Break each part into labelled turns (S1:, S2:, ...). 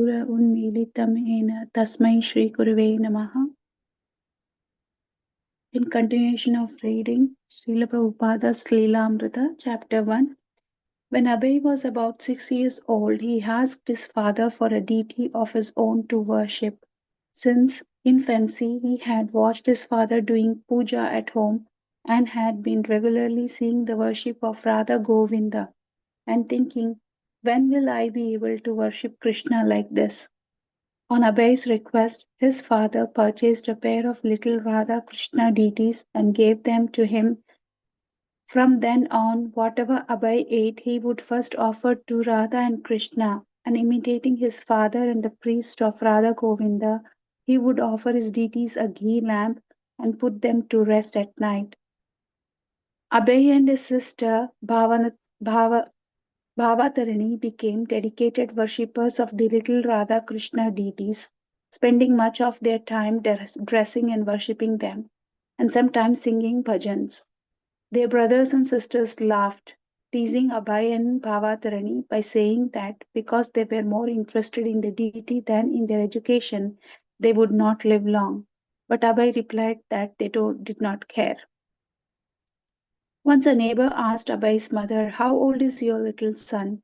S1: Gura Unmilitam Ena Tasmai Shri Gurave Namaha. In continuation of reading Srila Prabhupada's Lilamrita, Chapter 1. When Abhay was about 6 years old, he asked his father for a deity of his own to worship. Since in fancy he had watched his father doing puja at home and had been regularly seeing the worship of Radha Govinda and thinking, when will I be able to worship Krishna like this? On Abhay's request, his father purchased a pair of little Radha Krishna deities and gave them to him. From then on, whatever Abhay ate, he would first offer to Radha and Krishna, and imitating his father and the priest of Radha Govinda, he would offer his deities a ghee lamp and put them to rest at night. Abhay and his sister Bhavatarani became dedicated worshippers of the little Radha Krishna deities, spending much of their time dressing and worshipping them, and sometimes singing bhajans. Their brothers and sisters laughed, teasing Abhay and Bhavatarani by saying that because they were more interested in the deity than in their education, they would not live long. But Abhay replied that they did not care. Once a neighbor asked Abhay's mother, "How old is your little son?"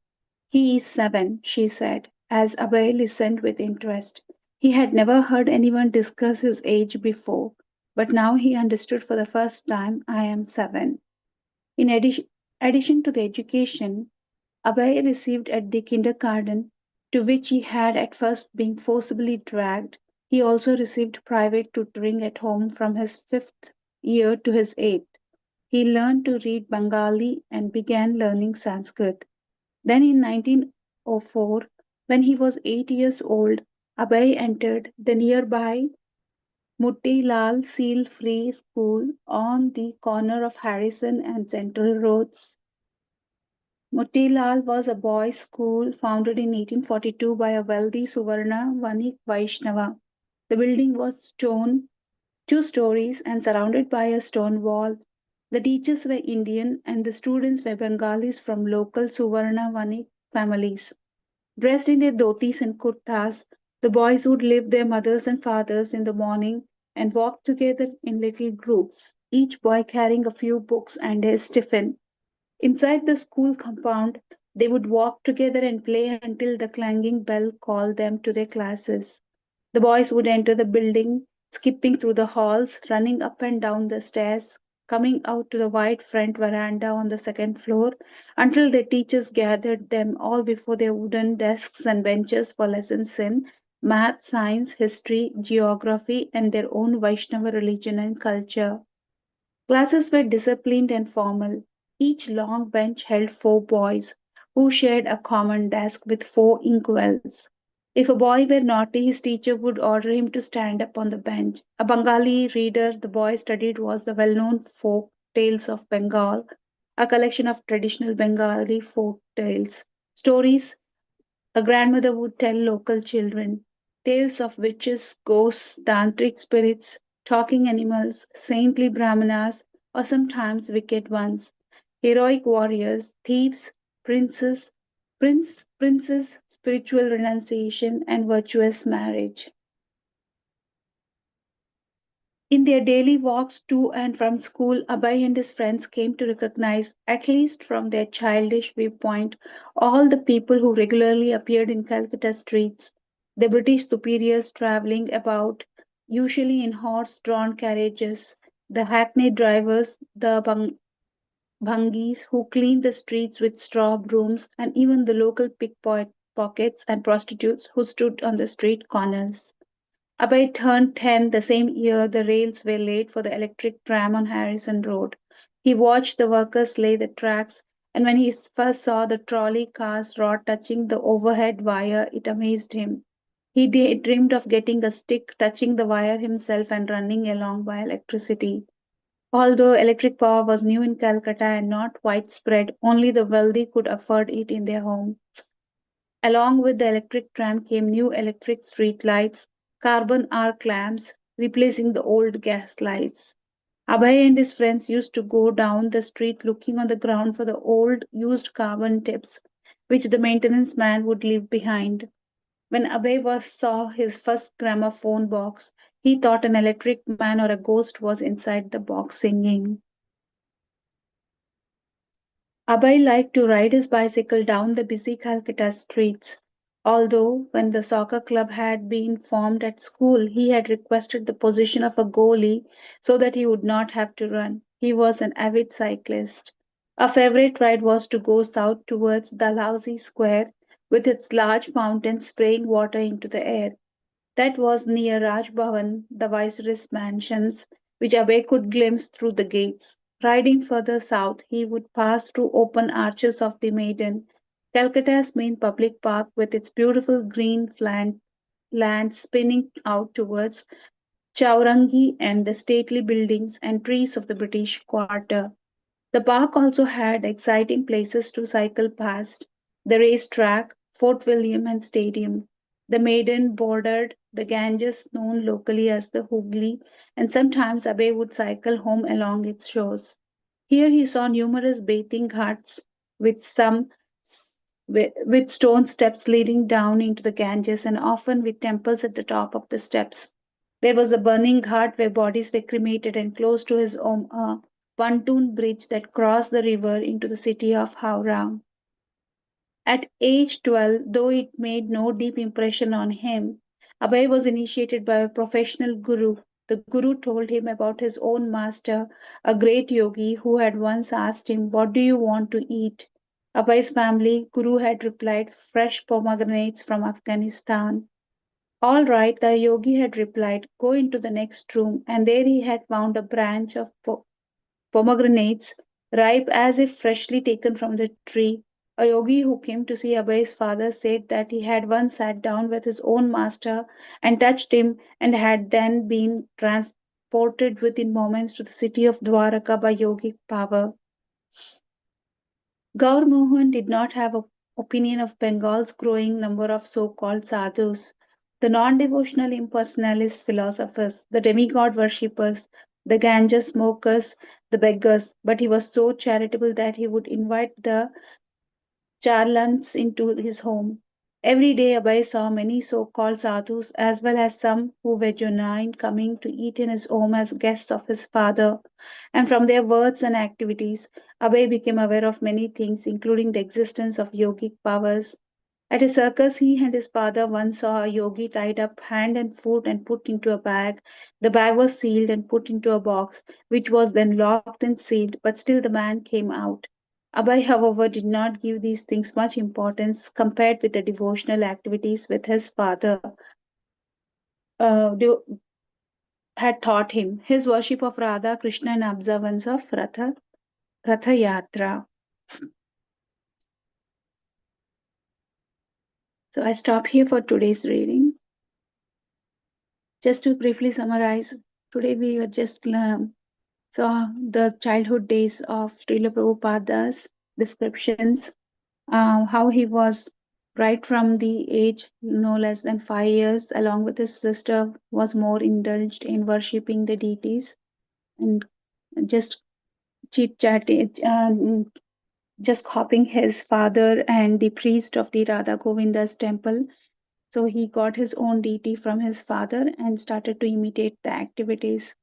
S1: "He is 7," she said, as Abhay listened with interest. He had never heard anyone discuss his age before, but now he understood for the first time, "I am 7." In addition to the education Abhay received at the kindergarten, to which he had at first been forcibly dragged, he also received private tutoring at home from his 5th year to his 8th. He learned to read Bengali and began learning Sanskrit. Then in 1904, when he was 8 years old, Abhay entered the nearby Muttilal Seal Free School on the corner of Harrison and Central Roads. Muttilal was a boys' school founded in 1842 by a wealthy Suvarna Vanik Vaishnava. The building was 2 stories and surrounded by a stone wall. The teachers were Indian and the students were Bengalis from local Suvarna Vanik families. Dressed in their dhotis and kurtas, the boys would leave their mothers and fathers in the morning and walk together in little groups, each boy carrying a few books and his tiffin. Inside the school compound, they would walk together and play until the clanging bell called them to their classes. The boys would enter the building, skipping through the halls, running up and down the stairs, coming out to the wide front veranda on the 2nd floor, until their teachers gathered them all before their wooden desks and benches for lessons in math, science, history, geography, and their own Vaishnava religion and culture. Classes were disciplined and formal. Each long bench held 4 boys, who shared a common desk with 4 inkwells. If a boy were naughty, his teacher would order him to stand up on the bench. A Bengali reader the boy studied was the well-known folk tales of Bengal, a collection of traditional Bengali folk tales, stories a grandmother would tell local children, tales of witches, ghosts, tantric spirits, talking animals, saintly brahmanas, or sometimes wicked ones, heroic warriors, thieves, princes, spiritual renunciation, and virtuous marriage. In their daily walks to and from school, Abhay and his friends came to recognize, at least from their childish viewpoint, all the people who regularly appeared in Calcutta streets, the British superiors travelling about, usually in horse-drawn carriages, the hackney drivers, the bhangis who cleaned the streets with straw brooms, and even the local pickpockets and prostitutes who stood on the street corners. Abhay turned 10 the same year the rails were laid for the electric tram on Harrison Road. He watched the workers lay the tracks, and when he first saw the trolley car's rod touching the overhead wire, it amazed him. He dreamed of getting a stick, touching the wire himself, and running along by electricity. Although electric power was new in Calcutta and not widespread, only the wealthy could afford it in their homes. Along with the electric tram came new electric street lights, carbon arc lamps, replacing the old gas lights. Abhay and his friends used to go down the street looking on the ground for the old used carbon tips, which the maintenance man would leave behind. When Abhay was saw his first gramophone box, he thought an electric man or a ghost was inside the box singing. Abhay liked to ride his bicycle down the busy Calcutta streets. Although, when the soccer club had been formed at school, he had requested the position of a goalie so that he would not have to run. He was an avid cyclist. A favorite ride was to go south towards Dalhousie Square, with its large fountain spraying water into the air. That was near Raj Bhavan, the viceroy's mansions, which Abhay could glimpse through the gates. Riding further south, he would pass through open arches of the Maiden, Calcutta's main public park with its beautiful green land spinning out towards Chaurangi and the stately buildings and trees of the British Quarter. The park also had exciting places to cycle past: the racetrack, Fort William and Stadium. The Maiden bordered the Ganges, known locally as the Hooghly, and sometimes Abe would cycle home along its shores. Here he saw numerous bathing huts with some with stone steps leading down into the Ganges and often with temples at the top of the steps. There was a burning ghat where bodies were cremated, and close to his home a pontoon bridge that crossed the river into the city of Howrah. At age 12, though it made no deep impression on him, Abhay was initiated by a professional guru. The guru told him about his own master, a great yogi, who had once asked him, "What do you want to eat?" Abhay's family guru had replied, "Fresh pomegranates from Afghanistan." "All right," the yogi had replied, "go into the next room," and there he had found a branch of pomegranates, ripe as if freshly taken from the tree. A yogi who came to see Abhay's father said that he had once sat down with his own master and touched him, and had then been transported within moments to the city of Dwaraka by yogic power. Gaur Mohan did not have an opinion of Bengal's growing number of so-called sadhus, the non-devotional impersonalist philosophers, the demigod worshippers, the ganja smokers, the beggars, but he was so charitable that he would invite the Charlans into his home. Every day Abhay saw many so-called sadhus as well as some who were genuine coming to eat in his home as guests of his father, and from their words and activities, Abhay became aware of many things, including the existence of yogic powers. At a circus, he and his father once saw a yogi tied up hand and foot and put into a bag. The bag was sealed and put into a box, which was then locked and sealed, but still the man came out. Abhay, however, did not give these things much importance compared with the devotional activities with his father had taught him, his worship of Radha, Krishna, and observance of Ratha Yatra. So I stop here for today's reading. Just to briefly summarize, today we were just saw the childhood days of Srila Prabhupada's descriptions, how he was right from the age no less than 5 years, along with his sister, was more indulged in worshipping the deities and just chit chatting, just copying his father and the priest of the Radha Govinda's temple. So he got his own deity from his father and started to imitate the activities.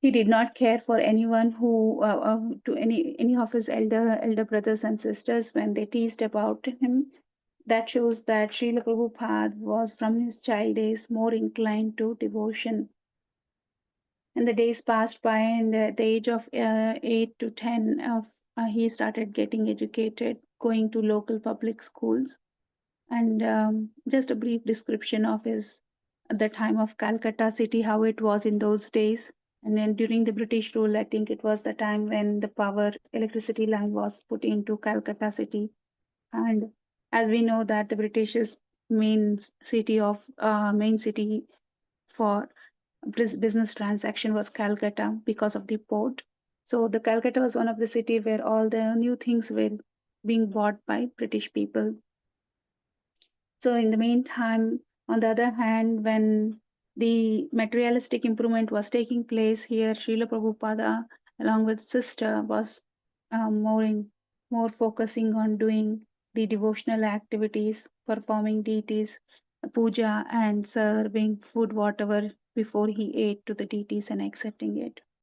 S1: He did not care for anyone who to any of his elder brothers and sisters when they teased about him. That shows that Srila Prabhupada was from his child days more inclined to devotion. And the days passed by, and at the age of 8 to 10, he started getting educated, going to local public schools. And just a brief description of his the time of Calcutta city, how it was in those days. And then during the British rule, I think it was the time when the power electricity line was put into Calcutta city. And as we know that the British's main city for business transaction was Calcutta because of the port. So the Calcutta was one of the city where all the new things were being bought by British people. So in the meantime, on the other hand, when the materialistic improvement was taking place here, Srila Prabhupada, along with sister, was more focusing on doing mostly devotional activities, performing deities, puja, and serving food, whatever before he ate to the deities and accepting it.